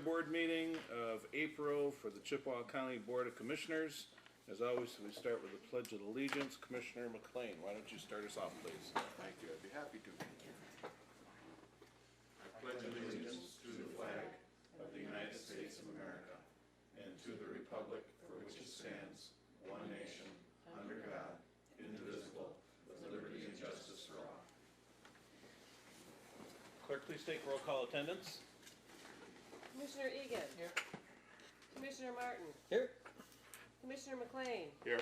board meeting of April for the Chippewa County Board of Commissioners. As always, we start with the Pledge of Allegiance. Commissioner McLean, why don't you start us off, please? Thank you. I'd be happy to. I pledge allegiance to the flag of the United States of America and to the republic for which it stands, one nation, under God, indivisible, with liberty and justice for all. Clerk, please take roll call attendance. Commissioner Egan. Here. Commissioner Martin. Here. Commissioner McLean. Here.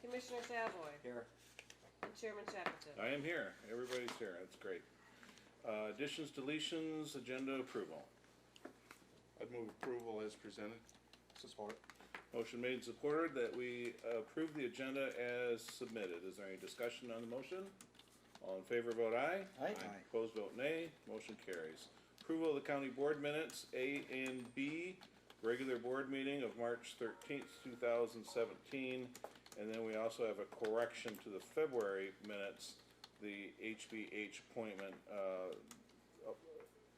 Commissioner Savoy. Here. And Chairman Shackleton. I am here. Everybody's here. That's great. Additions, deletions, agenda approval. I'd move approval as presented. Support. Motion made and supported that we approve the agenda as submitted. Is there any discussion on the motion? All in favor vote aye. Aye. Opposed vote nay. Motion carries. Approval of the county board minutes A and B, regular board meeting of March 13th, 2017. And then we also have a correction to the February minutes. The HBH appointment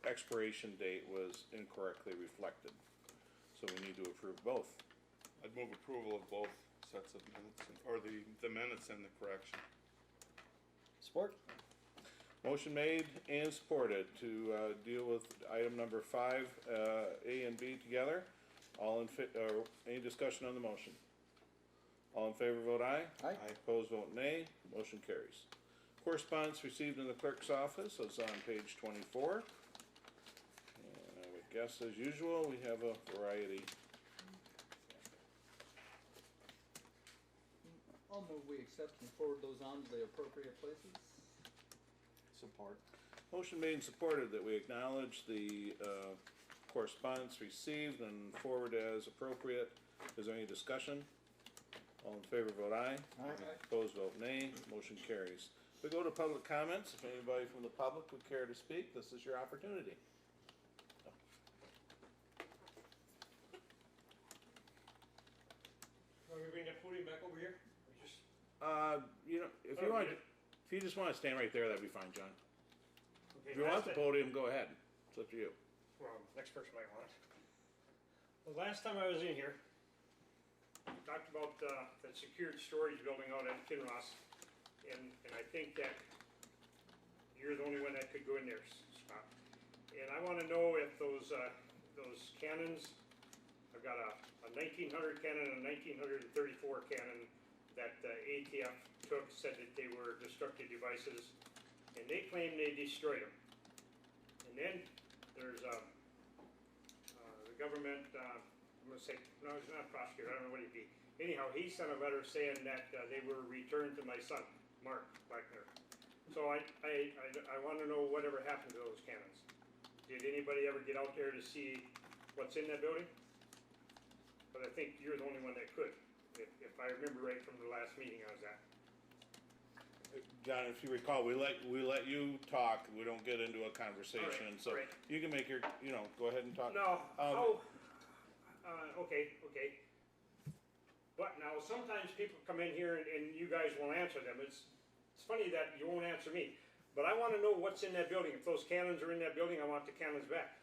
expiration date was incorrectly reflected. So we need to approve both. I'd move approval of both sets of minutes, or the minutes and the correction. Support. Motion made and supported to deal with item number 5, A and B together. All in any discussion on the motion? All in favor vote aye. Aye. Opposed vote nay. Motion carries. Correspondence received in the clerk's office is on page 24. And I would guess, as usual, we have a variety. I'll move we accept and forward those on to the appropriate places. Support. Motion made and supported that we acknowledge the correspondence received and forward as appropriate. Is there any discussion? All in favor vote aye. Aye. Opposed vote nay. Motion carries. We go to public comments. If anybody from the public would care to speak, this is your opportunity. Want me to bring that podium back over here? Or just, You know, if you just want to stand right there, that'd be fine, John. okay, If you want last the ti- podium, go ahead. It's up to you. Well, next person might want it. The last time I was in here, we talked about that secured storage building out at Kinross, and I think that you're the only one that could go in there, Scott. And I want to know if those cannons, I've got a 1900 cannon and a 1934 cannon that ATF took, said that they were destructive devices, and they claim they destroyed them. And then there's the government, I'm going to say, no, it's not prosecutor, I don't know what he'd be. Anyhow, he sent a letter saying that they were returned to my son, Mark Blackner. So I want to know whatever happened to those cannons. Did anybody ever get out there to see what's in that building? But I think you're the only one that could, if I remember right from the last meeting I was at. John, if you recall, we let you talk. We don't get into a conversation, All right, so right. you can make your, go ahead and talk. No, okay. But now sometimes people come in here and you guys won't answer them. It's funny that you won't answer me. But I want to know what's in that building. If those cannons are in that building, I want the cannons back.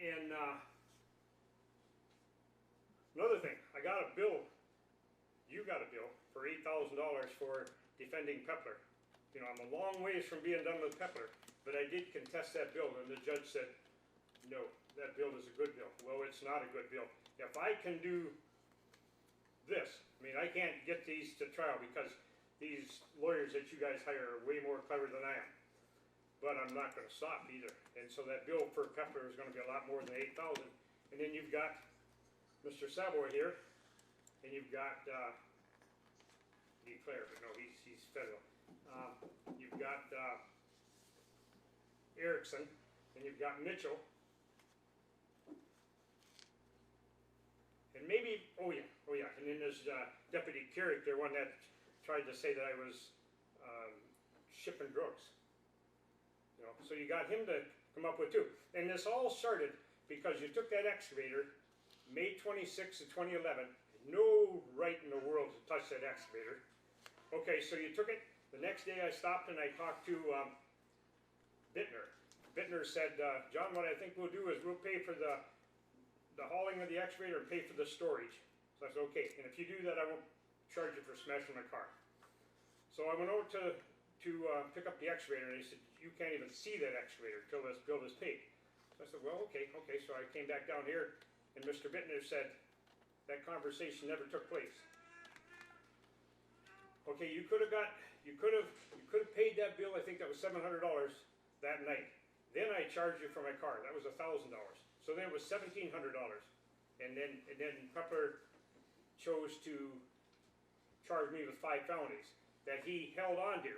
And another thing, I got a bill. You got a bill for $8,000 for defending Pepler. You know, I'm a long ways from being done with Pepler, but I did contest that bill, and the judge said, no, that bill is a good bill. Well, it's not a good bill. If I can do this, I mean, I can't get these to trial because these lawyers that you guys hire are way more clever than I am. But I'm not going to stop either. And so that bill for Pepler is going to be a lot more than $8,000. And then you've got Mr. Savoy here, and you've got Declare, but no, he's federal. You've got Erickson, and you've got Mitchell, and maybe oh yeah, and then there's Deputy Carrick, the one that tried to say that I was shipping drugs. You know, so you got him to come up with two, and this all started because you took that excavator, May 26th of 2011. No right in the world to touch that excavator. Okay, so you took it. The next day I stopped and I talked to Bittner. Bittner said, John, what I think we'll do is we'll pay for the hauling of the excavator and pay for the storage. So I said, okay, and if you do that, I won't charge you for smashing my car. So I went over to pick up the excavator, and he said, you can't even see that excavator till this bill is paid. So I said, well, okay, so I came back down here, and Mr. Bittner said, that conversation never took place. Okay, you could have paid that bill, I think that was $700 that night. Then I charged you for my car, that was $1,000. So then it was $1,700. And then Pepper chose to charge me with 5 felonies that he held on to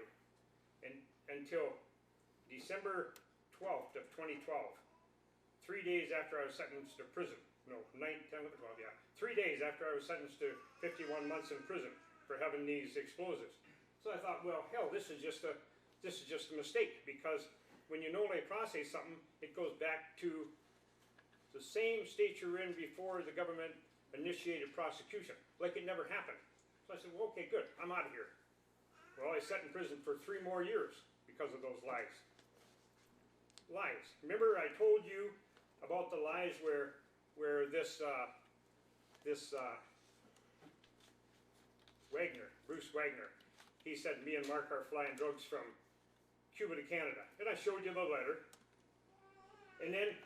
until December 12th of 2012, 3 days after I was sentenced to prison. No, 9, 10, 11, 12, yeah. 3 days after I was sentenced to 51 months in prison for having these explosives. So I thought, well, hell, this is just a mistake, because when you noli prossé something, it goes back to the same state you're in before the government initiated prosecution, like it never happened. So I said, well, okay, good, I'm out of here. Well, I sat in prison for 3 more years because of those lies. Lies. Remember I told you about the lies where this Wagner, Bruce Wagner, he said me and Mark are flying drugs from Cuba to Canada. And I showed you the letter. And then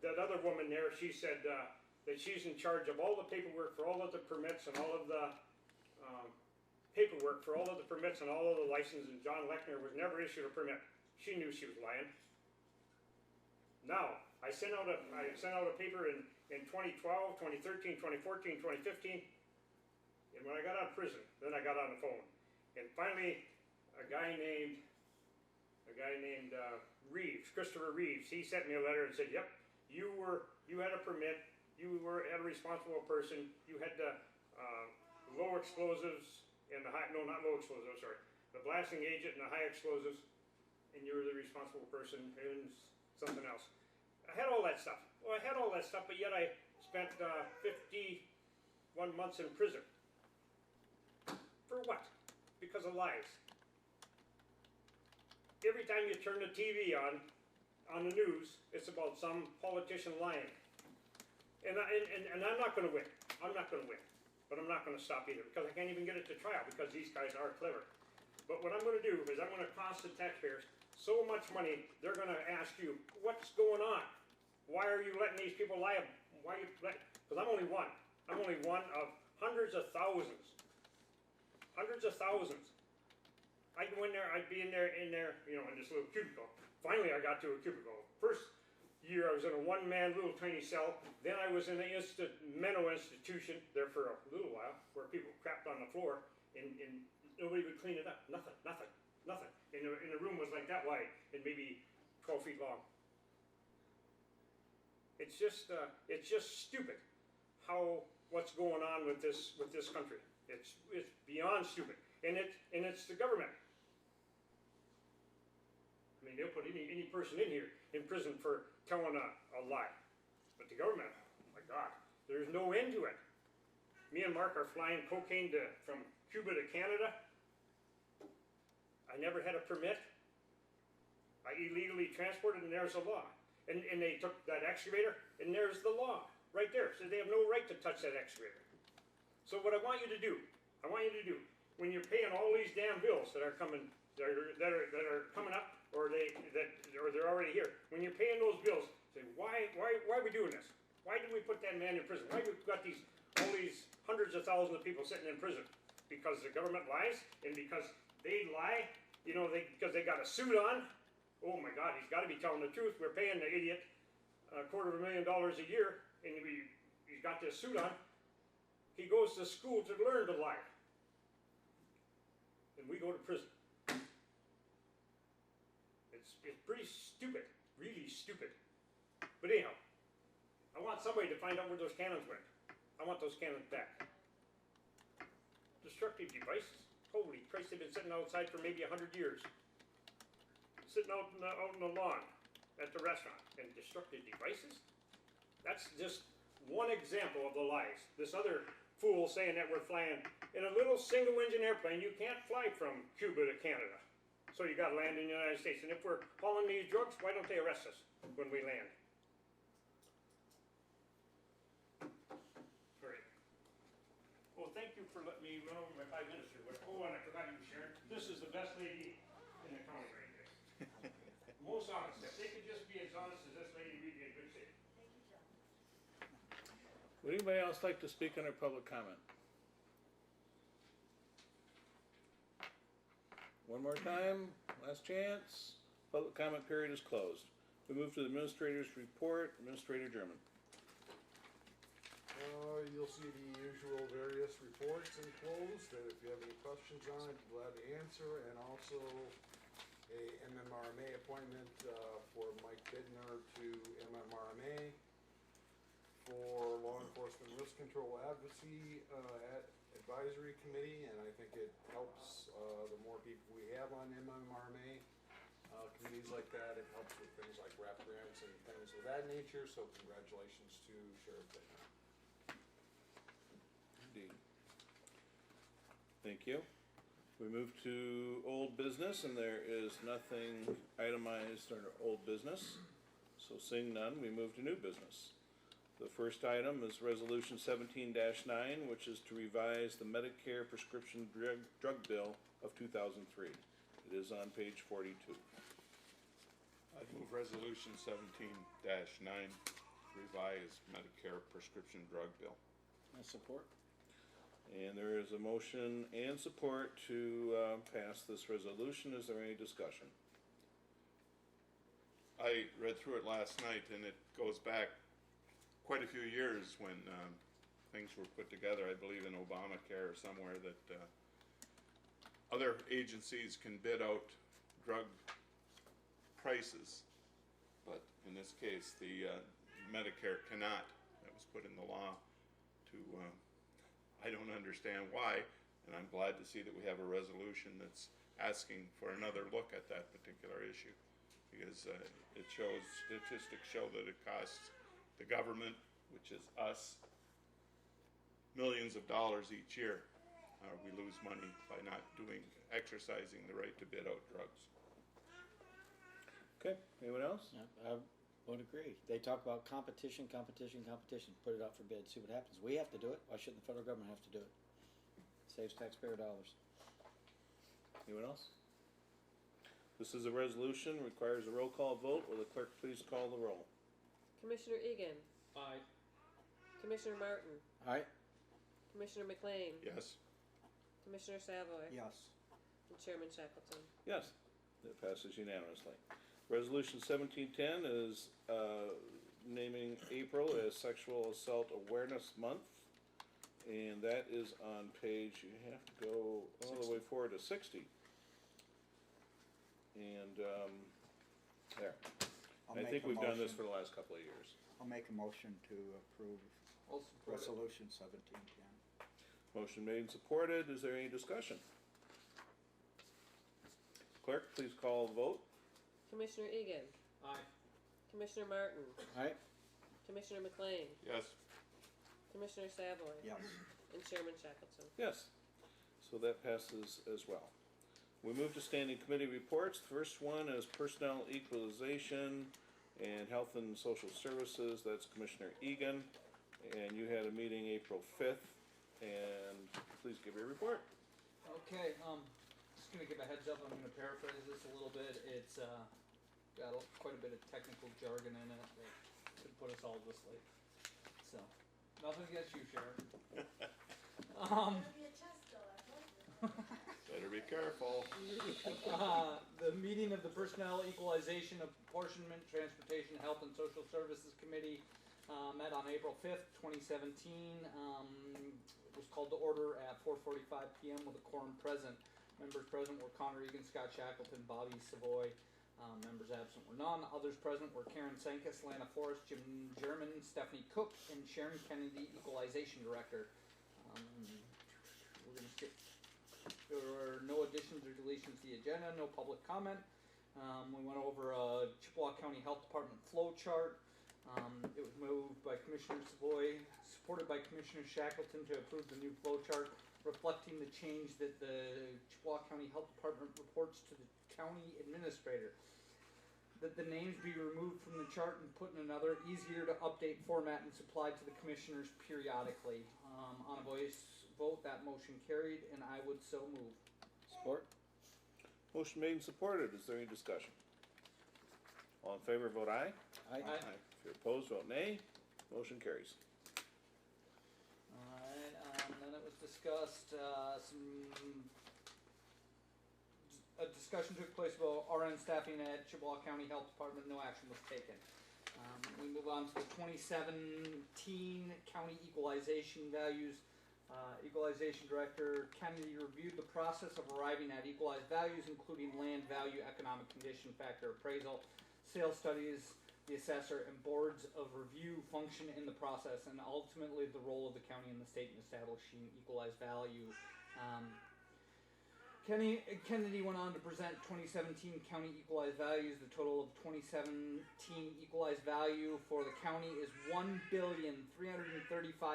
that other woman there, she said that she's in charge of all the paperwork for all of the permits and all of the paperwork for all of the permits and all of the licenses, and John Lechner was never issued a permit. She knew she was lying. Now, I sent out a paper in 2012, 2013, 2014, 2015, and when I got out of prison, then I got on the phone. And finally, a guy named Reeves, Christopher Reeves, he sent me a letter and said, yep, you had a permit, you had a responsible person, you had the low explosives and the high, no, not low explosives, sorry, the blasting agent and the high explosives, and you were the responsible person and something else. I had all that stuff. Well, I had all that stuff, but yet I spent 51 months in prison. For what? Because of lies. Every time you turn the TV on the news, it's about some politician lying. And I'm not going to win. I'm not going to win. But I'm not going to stop either, because I can't even get it to trial, because these guys are clever. But what I'm going to do is I'm going to cost the taxpayers so much money, they're going to ask you, what's going on? Why are you letting these people lie? Why are you letting? Because I'm only one. I'm only one of hundreds of thousands. Hundreds of thousands. I'd go in there, I'd be in there, you know, in this little cubicle. Finally, I got to a cubicle. First year, I was in a one-man little tiny cell. Then I was in a mental institution there for a little while, where people crapped on the floor, and nobody would clean it up. Nothing. And the room was like that wide, and maybe 12 feet long. It's just stupid what's going on with this country. It's beyond stupid, and it's the government. I mean, they'll put any person in prison for telling a lie, but the government, oh my God, there's no end to it. Me and Mark are flying cocaine from Cuba to Canada. I never had a permit. I illegally transported, and there's a law. And they took that excavator, and there's the law right there. So they have no right to touch that excavator. So what I want you to do, when you're paying all these damn bills that are coming, that are coming up, or they're already here, when you're paying those bills, say, why are we doing this? Why did we put that man in prison? Why have we got all these hundreds of thousands of people sitting in prison? Because the government lies, and because they lie, you know, because they got a suit on. Oh my God, he's got to be telling the truth. We're paying the idiot $250,000 a year, and he's got this suit on. He goes to school to learn to lie. And we go to prison. It's pretty stupid, really stupid. But anyhow, I want somebody to find out where those cannons went. I want those cannons back. Destructive devices. Holy Christ, they've been sitting outside for maybe 100 years. Sitting out in the lawn at the restaurant. And destructive devices? That's just one example of the lies. This other fool saying that we're flying in a little single-engine airplane. You can't fly from Cuba to Canada. So you got land in the United States, and if we're hauling these drugs, why don't they arrest us when we land? Great. Well, thank you for letting me run over my 5 minutes here, but, oh, and I forgot you, Sharon, this is the best lady in the county right here. Most honest, if they could just be as honest as this lady, we'd be in good shape. Would anybody else like to speak under public comment? One more time, last chance. Public comment period is closed. We move to the administrator's report. Administrator German. You'll see the usual various reports enclosed, that if you have any questions on it, be glad to answer, and also a MMRMA appointment for Mike Bidner to MMRMA for Law Enforcement Risk Control Advocacy Advisory Committee, and I think it helps the more people we have on MMRMA committees like that. It helps with things like RAP grants and things of that nature, so congratulations to Sheriff Bidner. Indeed. Thank you. We move to old business, and there is nothing itemized under old business. So seeing none, we move to new business. The first item is Resolution 17-9, which is to revise the Medicare prescription drug bill of 2003. It is on page 42. I move resolution 17-9, revise Medicare prescription drug bill. I support. And there is a motion and support to pass this resolution. Is there any discussion? I read through it last night, and it goes back quite a few years when things were put together, I believe in Obamacare or somewhere, that other agencies can bid out drug prices, but in this case, the Medicare cannot. That was put in the law to, I don't understand why, and I'm glad to see that we have a resolution that's asking for another look at that particular issue, because it shows, statistics show that it costs the government, which is us, millions of dollars each year. We lose money by not exercising the right to bid out drugs. Okay, anyone else? I would agree. They talk about competition. Put it out for bid, see what happens. We have to do it. Why shouldn't the federal government have to do it? Saves taxpayer dollars. Anyone else? This is a resolution, requires a roll call vote. Will the clerk please call the roll? Commissioner Egan. Aye. Commissioner Martin. Aye. Commissioner McLean. Yes. Commissioner Savoy. Yes. And Chairman Shackleton. Yes, that passes unanimously. Resolution 1710 is naming April as Sexual Assault Awareness Month. And that is on page, you have to go all the way forward to 60. And there. I think we've done this for the last couple of years. I'll make a motion to approve I'll support it. resolution 1710. Motion made and supported. Is there any discussion? Clerk, please call the vote. Commissioner Egan. Aye. Commissioner Martin. Aye. Commissioner McLean. Yes. Commissioner Savoy. Yes. And Chairman Shackleton. Yes. So that passes as well. We move to standing committee reports. The first one is Personnel Equalization and Health and Social Services. That's Commissioner Egan. And you had a meeting April 5th. And please give your report. Okay, just gonna give a heads up, I'm gonna paraphrase this a little bit. It's, got quite a bit of technical jargon in it that could put us all to sleep. So, nothing against you, Sharon. Better be careful. The meeting of the Personnel Equalization, Apportionment, Transportation, Health and Social Services Committee met on April 5th, 2017. It was called to order at 4:45 p.m. with a quorum present. Members present were Connor Egan, Scott Shackleton, Bobby Savoy. Members absent were none. Others present were Karen Sankus, Lana Forrest, Jim German, Stephanie Cook, and Sharon Kennedy, Equalization Director. We're going to skip. There were no additions or deletions to the agenda, no public comment. We went over a Chippewa County Health Department flow chart. It was moved by Commissioner Savoy, supported by Commissioner Shackleton to approve the new flow chart, reflecting the change that the Chippewa County Health Department reports to the County Administrator. That the names be removed from the chart and put in another easier to update format and supplied to the commissioners periodically. On a voice vote, that motion carried, and I would so move. Support? Motion made and supported. Is there any discussion? All in favor, vote aye. Aye. If you're opposed, vote nay. Motion carries. Alright, then it was discussed, a discussion took place about RN staffing at Chippewa County Health Department, no action was taken. We move on to the 2017 county equalization values. Equalization Director Kennedy reviewed the process of arriving at equalized values, including land value, economic condition factor appraisal, sales studies. The assessor and boards of review function in the process, and ultimately the role of the county and the state in establishing equalized value. Kennedy went on to present 2017 county equalized values. The total of 2017 equalized value for the county is $1,335,561,219.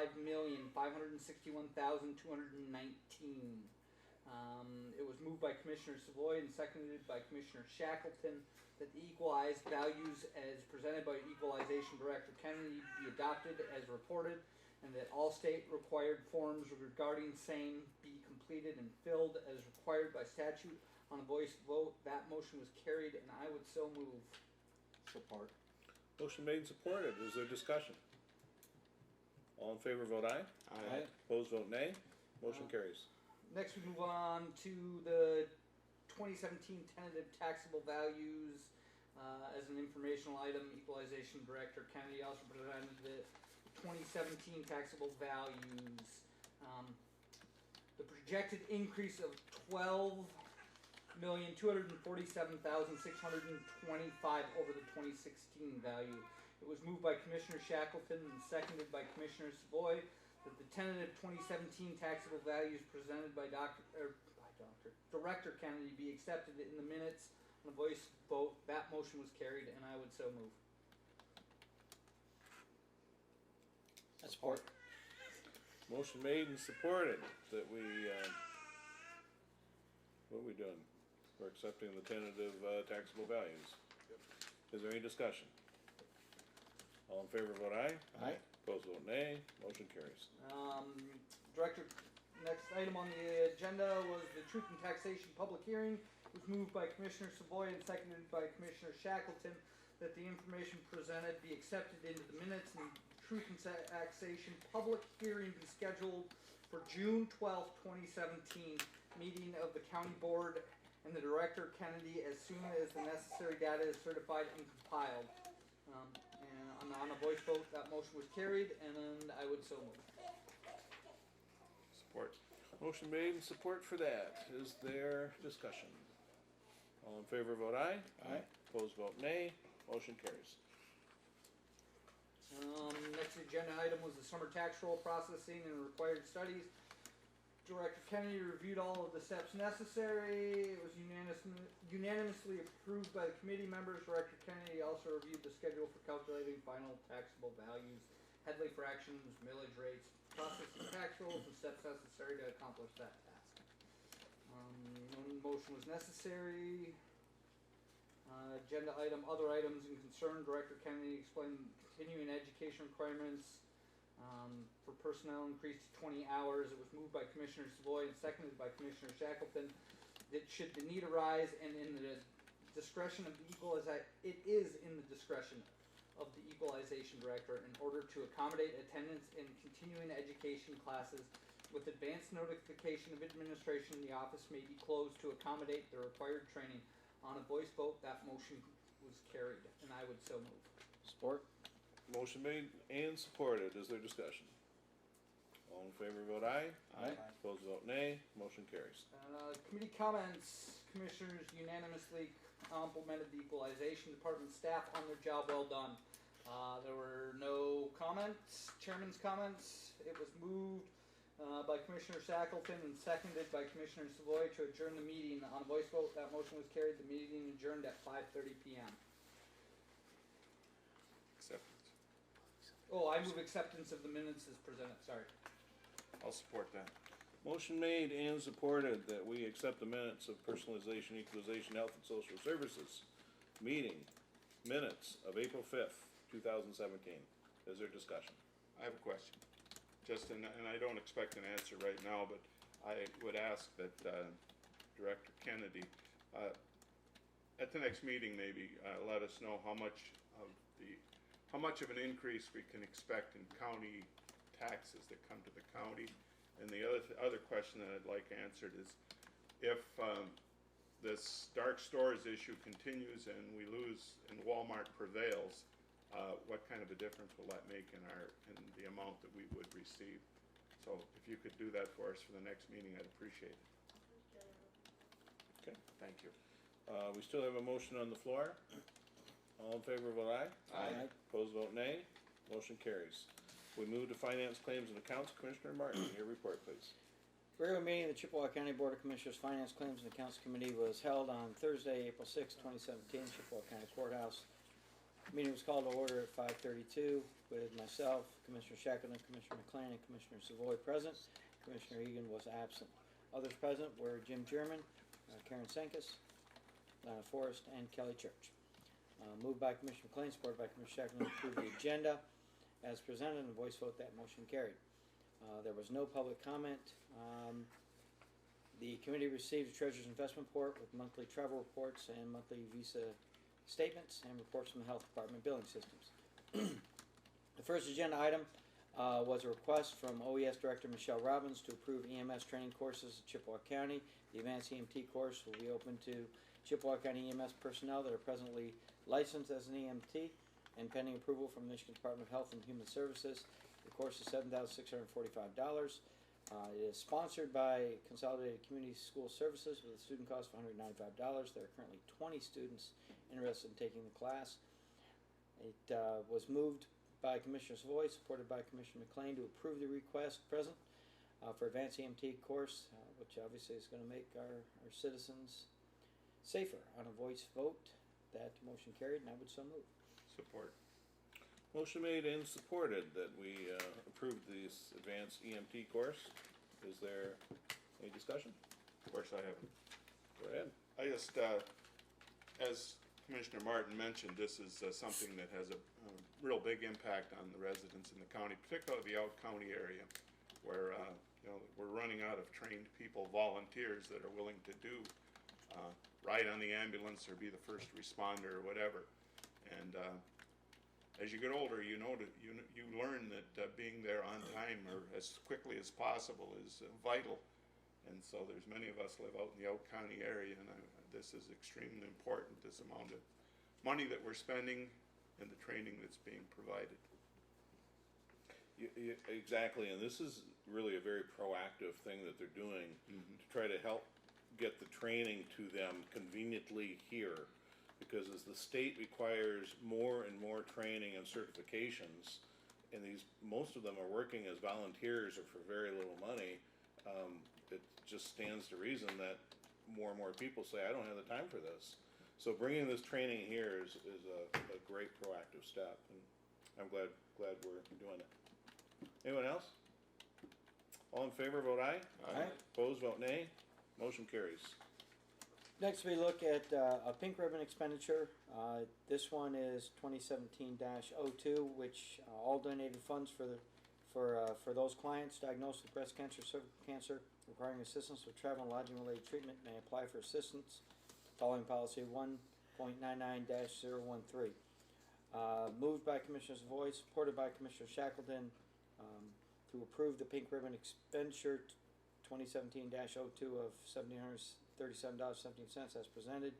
It was moved by Commissioner Savoy and seconded by Commissioner Shackleton that the equalized values as presented by Equalization Director Kennedy be adopted as reported, and that all state required forms regarding same be completed and filled as required by statute. On a voice vote, that motion was carried, and I would so move. Support. Motion made and supported. Is there discussion? All in favor, vote aye. Aye. Opposed, vote nay. Motion carries. Next, we move on to the 2017 tentative taxable values. As an informational item, Equalization Director Kennedy also presented the 2017 taxable values. The projected increase of $12,247,625 over the 2016 value. It was moved by Commissioner Shackleton and seconded by Commissioner Savoy that the tentative 2017 taxable values presented by Director Kennedy be accepted in the minutes. On a voice vote, that motion was carried, and I would so move. Support. Motion made and supported that we, what are we doing? We're accepting the tentative taxable values. Is there any discussion? All in favor, vote aye. Aye. Opposed, vote nay. Motion carries. Director, next item on the agenda was the Truth in Taxation public hearing. It was moved by Commissioner Savoy and seconded by Commissioner Shackleton that the information presented be accepted into the minutes and Truth in Taxation public hearing be scheduled for June 12th, 2017, meeting of the county board and the Director Kennedy as soon as the necessary data is certified and compiled. And on a voice vote, that motion was carried, and I would so move. Support. Motion made and support for that. Is there discussion? All in favor, vote aye. Aye. Opposed, vote nay. Motion carries. Next agenda item was the summer tax roll processing and required studies. Director Kennedy reviewed all of the steps necessary. It was unanimously approved by the committee members. Director Kennedy also reviewed the schedule for calculating final taxable values, headway fractions, millage rates, processing tax rolls, and steps necessary to accomplish that task. No motion was necessary. Agenda item, other items in concern. Director Kennedy explained continuing education requirements for personnel increased to 20 hours. It was moved by Commissioner Savoy and seconded by Commissioner Shackleton that should the need arise and in the discretion of the it is in the discretion of the Equalization Director in order to accommodate attendance in continuing education classes with advance notification of administration, the office may be closed to accommodate the required training. On a voice vote, that motion was carried, and I would so move. Support. Motion made and supported. Is there discussion? All in favor, vote aye. Aye. Opposed, vote nay. Motion carries. Committee comments. Commissioners unanimously complimented the Equalization Department staff on their job well done. There were no comments, chairman's comments. It was moved by Commissioner Shackleton and seconded by Commissioner Savoy to adjourn the meeting. On a voice vote, that motion was carried. The meeting adjourned at 5:30 p.m. Acceptance. Oh, I move acceptance of the minutes as presented, sorry. I'll support that. Motion made and supported that we accept the minutes of personalization, equalization, health and social services meeting minutes of April 5th, 2017. Is there discussion? I have a question. Just, and I don't expect an answer right now, but I would ask that Director Kennedy, at the next meeting maybe, let us know how much of an increase we can expect in county taxes that come to the county. And the other question that I'd like answered is, if this dark stores issue continues and we lose and Walmart prevails, what kind of a difference will that make in the amount that we would receive? So if you could do that for us for the next meeting, I'd appreciate it. Okay. Thank you. We still have a motion on the floor. All in favor, vote aye. Aye. Opposed, vote nay. Motion carries. We move to finance claims and accounts. Commissioner Martin, your report, please. Regular meeting of the Chippewa County Board of Commissioners Finance Claims and Accounts Committee was held on Thursday, April 6, 2017, Chippewa County Courthouse. Meeting was called to order at 5:32 with myself, Commissioner Shackleton, Commissioner McLean, and Commissioner Savoy present. Commissioner Egan was absent. Others present were Jim German, Karen Senkus, Lana Forrest, and Kelly Church. Moved by Commissioner McLean, supported by Commissioner Shackleton, to approve the agenda as presented, and a voice vote, that motion carried. There was no public comment. The committee received a treasurer's investment report with monthly travel reports and monthly visa statements and reports from the health department billing systems. The first agenda item was a request from OES Director Michelle Robbins to approve EMS training courses at Chippewa County. The advanced EMT course will be open to Chippewa County EMS personnel that are presently licensed as an EMT and pending approval from the Michigan Department of Health and Human Services. The course is $7,645. It is sponsored by Consolidated Community School Services with a student cost of $195. There are currently 20 students interested in taking the class. It was moved by Commissioner Savoy, supported by Commissioner McLean, to approve the request present for advanced EMT course, which obviously is going to make our citizens safer. On a voice vote, that motion carried, and I would so move. Support. Motion made and supported that we approve this advanced EMT course. Is there any discussion? Of course I haven't. Go ahead. I just, as Commissioner Martin mentioned, this is something that has a real big impact on the residents in the county, particularly the out county area, where we're running out of trained people, volunteers that are willing to do ride on the ambulance or be the first responder or whatever. And as you get older, you learn that being there on time or as quickly as possible is vital. And so there's many of us live out in the out county area, and this is extremely important, this amount of money that we're spending and the training that's being provided. Exactly, and this is really a very proactive thing that they're doing to try to help get the training to them conveniently here. Because as the state requires more and more training and certifications, and most of them are working as volunteers or for very little money, it just stands to reason that more and more people say, I don't have the time for this. So bringing this training here is a great proactive step, and I'm glad we're doing it. Anyone else? All in favor, vote aye. Aye. Opposed, vote nay. Motion carries. Next, we look at a pink ribbon expenditure. This one is 2017-02, which all donated funds for those clients diagnosed with breast cancer, cervical cancer, requiring assistance with travel and lodging related treatment may apply for assistance following policy 1.99-013. Moved by Commissioner Savoy, supported by Commissioner Shackleton, to approve the pink ribbon expenditure 2017-02 of $1,737.17 as presented,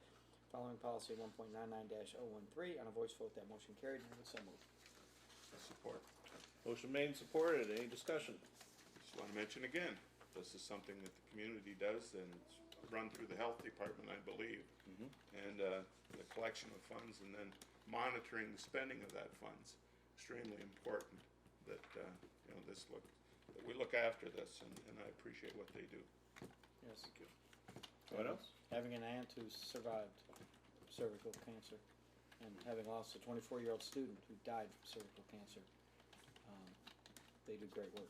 following policy 1.99-013. On a voice vote, that motion carried, and I would so move. Support. Motion made and supported. Any discussion? Just want to mention again, this is something that the community does, and it's run through the health department, I believe. And the collection of funds and then monitoring the spending of that funds, extremely important that that we look after this, and I appreciate what they do. Yes. Thank you. What else? Having an aunt who survived cervical cancer, and having lost a 24-year-old student who died from cervical cancer, they do great work.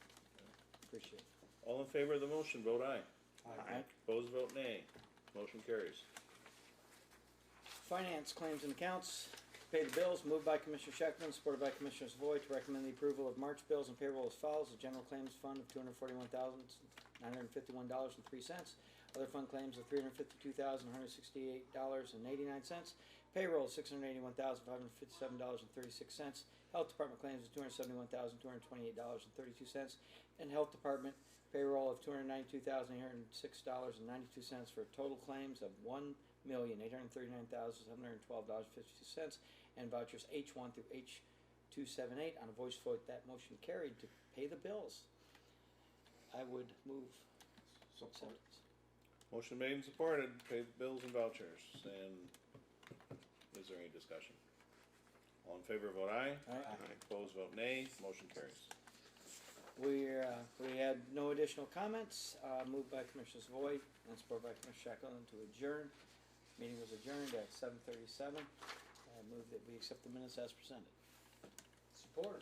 Appreciate it. All in favor of the motion, vote aye. Aye. Opposed, vote nay. Motion carries. Finance, claims and accounts, pay the bills, moved by Commissioner Scheckman, supported by Commissioner Savoy to recommend the approval of March bills and payroll as follows. The general claims fund of $241,951.03. Other fund claims of $352,168.89. Payroll of $681,557.36. Health Department claims of $271,228.32. And Health Department payroll of $292,806.92 for total claims of $1,839,712.52. And vouchers H1 through H278. On a voice vote, that motion carried to pay the bills. I would move acceptance. Motion made and supported, pay the bills and vouchers, and is there any discussion? All in favor, vote aye. Aye. Opposed, vote nay. Motion carries. We had no additional comments, moved by Commissioner Savoy and supported by Commissioner Shackleton to adjourn. Meeting was adjourned at 7:37. I move that we accept the minutes as presented. Support.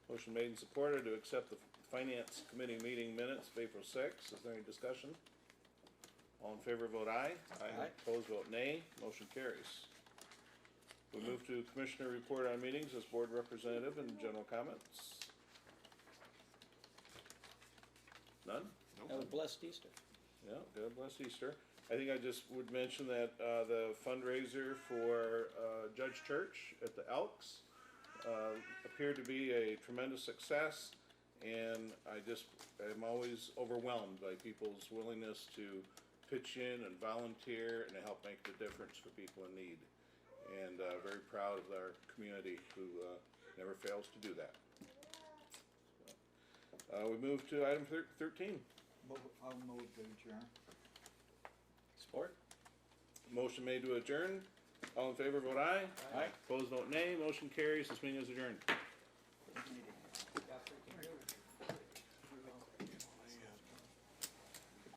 Motion made and supported to accept the Finance Committee meeting minutes of April 6th. Is there any discussion? All in favor, vote aye. Aye. Opposed, vote nay. Motion carries. We move to Commissioner report on meetings as board representative and general comments. None? Have a blessed Easter. Yeah, God bless Easter. I think I just would mention that the fundraiser for Judge Church at the Elks appeared to be a tremendous success, and I just am always overwhelmed by people's willingness to pitch in and volunteer and to help make the difference for people in need. And very proud of our community who never fails to do that. We move to item 13. I'll move to adjourn. Support? Motion made to adjourn. All in favor, vote aye. Aye. Opposed, vote nay. Motion carries. This meeting is adjourned.